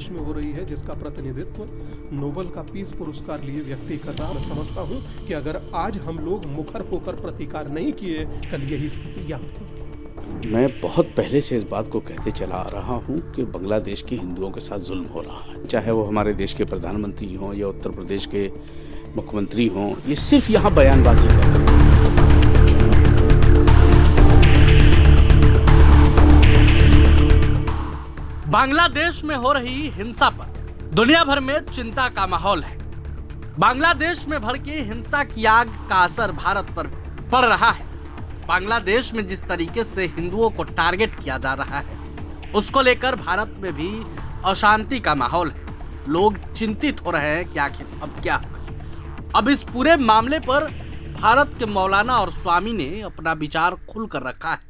देश में हो रही है जिसका प्रतिनिधित्व नोबेल का पीस पुरस्कार लिए व्यक्ति कर रहा है। मैं समझता हूँ कि अगर आज हम लोग मुखर होकर प्रतिकार नहीं किए, कल यही स्थिति यहाँ होगी। मैं बहुत पहले से इस बात को कहते चला आ रहा हूँ कि बांग्लादेश के हिंदुओं के साथ जुल्म हो रहा है, चाहे वो हमारे देश के प्रधानमंत्री हों या उत्तर प्रदेश के मुख्यमंत्री हों। ये सिर्फ यहाँ बयानबाजी कर रहे हैं। बांग्लादेश में हो रही हिंसा पर दुनिया भर में चिंता का माहौल है। बांग्लादेश में भड़की हिंसा की आग का असर भारत पर पड़ रहा है। बांग्लादेश में जिस तरीके से हिंदुओं को टारगेट किया जा रहा है, उसको लेकर भारत में भी अशांति का माहौल है। लोग चिंतित हो रहे हैं कि आखिर अब क्या होगा। अब इस पूरे मामले पर भारत के मौलाना और स्वामी ने अपना विचार खुलकर रखा है।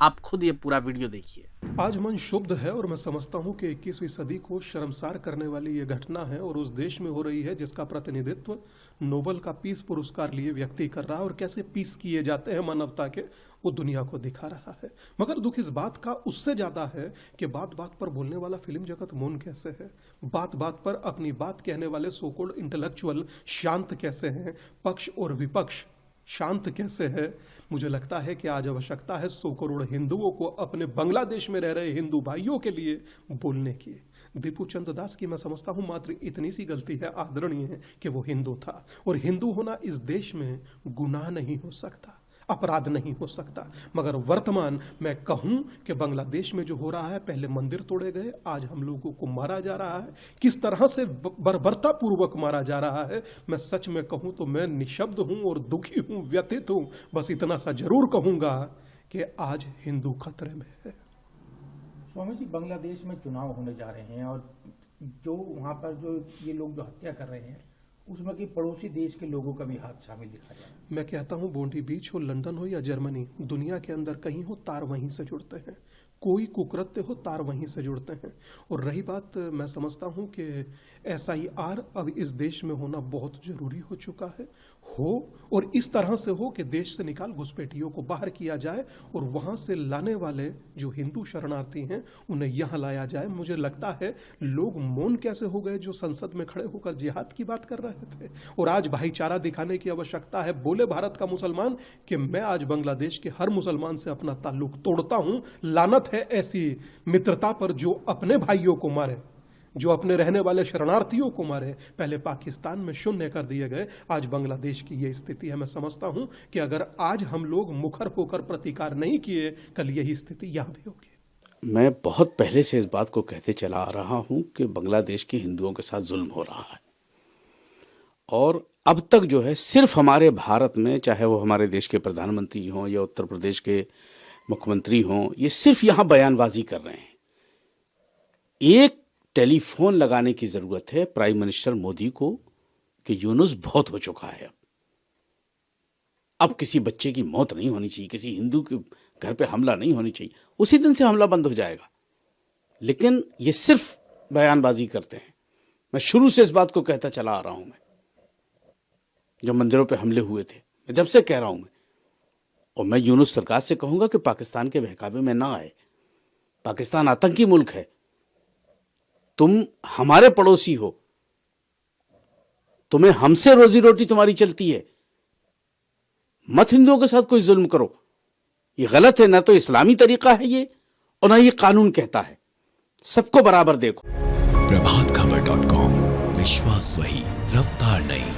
आप खुद ये पूरा वीडियो देखिए। आज मन शुभ है और मैं समझता हूँ कि 21वीं सदी को शर्मसार करने वाली ये घटना है और उस देश में हो रही है जिसका प्रतिनिधित्व नोबेल का पीस पुरस्कार लिए व्यक्ति कर रहा है। और कैसे पीस किए जाते हैं मानवता के, वो दुनिया को दिखा रहा है। मगर दुख इस बात का उससे ज्यादा है कि बात बात पर बोलने वाला फिल्म जगत मौन कैसे है, बात बात पर अपनी बात कहने वाले सो कॉल्ड इंटेलेक्चुअल शांत कैसे हैं, पक्ष और विपक्ष शांत कैसे है। मुझे लगता है कि आज आवश्यकता है 100 करोड़ हिंदुओं को अपने बांग्लादेश में रह रहे हिंदू भाइयों के लिए बोलने की। दीपू चंद दास की मैं समझता हूं मात्र इतनी सी गलती है, आदरणीय है, कि वो हिंदू था। और हिंदू होना इस देश में गुनाह नहीं हो सकता, अपराध नहीं हो सकता। मगर वर्तमान मैं कहूं कि बांग्लादेश में जो हो रहा है, पहले मंदिर तोड़े गए, आज हम लोगों को मारा जा रहा है, किस तरह से बर्बरता पूर्वक मारा जा रहा है। मैं सच में कहूं तो मैं निशब्द हूं और दुखी हूं, व्यथित हूं। बस इतना सा जरूर कहूंगा कि आज हिंदू खतरे में है। स्वामी जी, बांग्लादेश में चुनाव होने जा रहे हैं और जो वहां पर जो ये लोग जो हत्या कर रहे हैं, उसमें कि पड़ोसी देश के लोगों का भी हाथ शामिल दिखा जाए। मैं कहता हूं बोंडी बीच हो, लंदन हो या जर्मनी, दुनिया के अंदर कहीं हो, तार वहीं से जुड़ते हैं। कोई कुकृत्य हो, तार वहीं से जुड़ते हैं। और रही बात, मैं समझता हूं कि SIR अब इस देश में होना बहुत जरूरी हो चुका है। हो और इस तरह से हो कि देश से निकाल घुसपैठियों को बाहर किया जाए और वहां से लाने वाले जो हिंदू शरणार्थी हैं उन्हें यहां लाया जाए। मुझे लगता है लोग मौन कैसे हो गए जो संसद में खड़े होकर जिहाद की बात कर रहे थे। और आज भाईचारा दिखाने की आवश्यकता है। बोले भारत का मुसलमान कि मैं आज बांग्लादेश के हर मुसलमान से अपना ताल्लुक तोड़ता हूं। लानत है ऐसी मित्रता पर जो अपने भाइयों को मारे, जो अपने रहने वाले शरणार्थियों को मारे। पहले पाकिस्तान में शून्य कर दिए गए, आज बांग्लादेश की यह स्थिति है। मैं समझता हूं कि अगर आज हम लोग मुखर होकर प्रतिकार नहीं किए, कल यही स्थिति यहां भी होगी। मैं बहुत पहले से इस बात को कहते चला आ रहा हूं कि बांग्लादेश के हिंदुओं के साथ जुल्म हो रहा है। और अब तक जो है सिर्फ हमारे भारत में, चाहे वो हमारे देश के प्रधानमंत्री हों या उत्तर प्रदेश के मुख्यमंत्री हों, ये सिर्फ यहाँ बयानबाजी कर रहे हैं। एक टेलीफोन लगाने की जरूरत है प्राइम मिनिस्टर मोदी को कि यूनुस बहुत हो चुका है। अब किसी बच्चे की मौत नहीं होनी चाहिए, किसी हिंदू के घर पे हमला नहीं होनी चाहिए। उसी दिन से हमला बंद हो जाएगा। लेकिन ये सिर्फ बयानबाजी करते हैं। मैं शुरू से इस बात को कहता चला आ रहा हूं। मैं जब मंदिरों पे हमले हुए थे, मैं जब से कह रहा हूं मैं, और मैं यूनुस सरकार से कहूंगा कि पाकिस्तान के बहकावे में ना आए। पाकिस्तान आतंकी मुल्क है। तुम हमारे पड़ोसी हो, तुम्हें हमसे रोजी रोटी तुम्हारी चलती है। मत हिंदुओं के साथ कोई जुल्म करो, ये गलत है। ना तो इस्लामी तरीका है ये, और ना ये कानून कहता है। सबको बराबर देखो। प्रभातखबर.com, विश्वास वही, रफ्तार नहीं।